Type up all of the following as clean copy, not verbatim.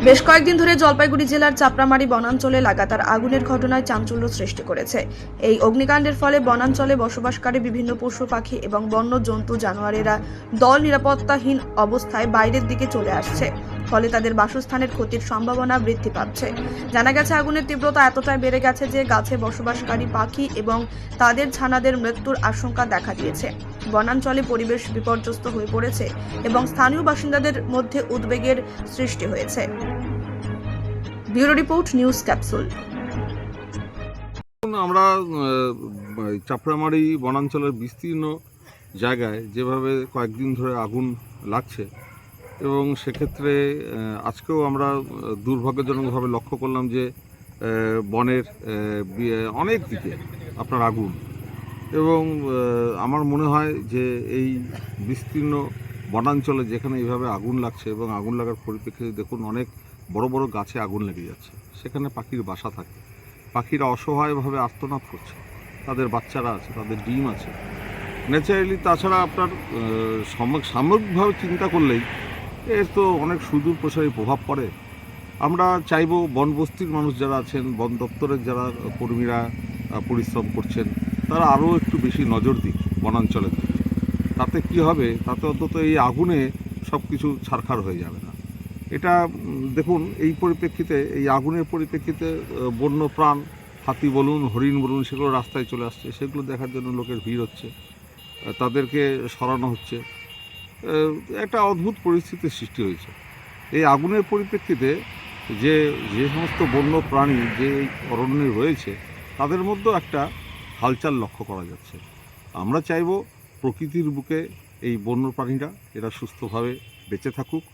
বেশ কয়েকদিন ধরে জলপাইগুড়ি জেলার চাপড়ামারি বনাঞ্চলে লাগাতার আগুনের ঘটনায় চাঞ্চল্য সৃষ্টি করেছে। এই অগ্নিকাণ্ডের ফলে বনাঞ্চলে বসবাসকারী বিভিন্ন পশু পাখি এবং বন্য জন্তু জানোয়ারেরা দল নিরাপত্তাহীন অবস্থায় বাইরের দিকে চলে আসছে, ফলে তাদের বাসস্থানের ক্ষতির সম্ভাবনা বৃদ্ধি পাচ্ছে। জানা গেছে, আগুনের তীব্রতা এতটাই বেড়ে গেছে যে গাছে বসবাসকারী পাখি এবং তাদের ছানাদের মৃত্যুর আশঙ্কা দেখা দিয়েছে। বনাঞ্চলে পরিবেশ বিপর্যস্ত হয়ে পড়েছে এবং স্থানীয় বাসিন্দাদের মধ্যে উদ্বেগের সৃষ্টি হয়েছে। Bureau report, news capsule. আমরা চাপড়ামারি বনাঞ্চলের বিস্তীর্ণ জায়গায় যেভাবে কয়েকদিন ধরে আগুন লাগছে এবং সেক্ষেত্রে আজকেও আমরা দুর্ভাগ্যজনকভাবে লক্ষ্য করলাম যে বনের অনেক দিকে আপনার আগুন, এবং আমার মনে হয় যে এই বিস্তীর্ণ বনাঞ্চলে যেখানে এইভাবে আগুন লাগছে এবং আগুন লাগার পরিপ্রেক্ষিতে দেখুন অনেক বড় বড় গাছে আগুন লেগে যাচ্ছে, সেখানে পাখির বাসা থাকে, পাখিরা অসহায়ভাবে আর্তনাদ করছে, তাদের বাচ্চারা আছে, তাদের ডিম আছে ন্যাচারালি। তাছাড়া আপনার সামগ্রিকভাবে চিন্তা করলেই এর তো অনেক সুদূর প্রসারী প্রভাব পড়ে। আমরা চাইব বনবস্তির মানুষ যারা আছেন, বন দপ্তরের যারা কর্মীরা পরিশ্রম করছেন, তারা আরও একটু বেশি নজর দিক বনাঞ্চলের দিকে। তাতে কি হবে, তাতে অন্তত এই আগুনে সব কিছু ছারখার হয়ে যাবে না। এটা দেখুন, এই পরিপ্রেক্ষিতে, এই আগুনের পরিপ্রেক্ষিতে বন্য প্রাণ, হাতি বলুন, হরিণ বলুন, সেগুলো রাস্তায় চলে আসছে, সেগুলো দেখার জন্য লোকের ভিড় হচ্ছে, তাদেরকে সরানো হচ্ছে। একটা অদ্ভুত পরিস্থিতির সৃষ্টি হয়েছে এই আগুনের পরিপ্রেক্ষিতে। যে যে সমস্ত বন্য প্রাণী যে এই অরণ্যে রয়েছে, তাদের মধ্যেও একটা হালচাল লক্ষ্য করা যাচ্ছে। আমরা চাইব প্রকৃতির বুকে এই বন্য প্রাণীরা এরা সুস্থভাবে বেঁচে থাকুক,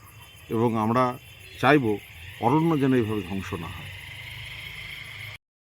এবং আমরা চাইব অরণ্য যেন এইভাবে ধ্বংস না হয়।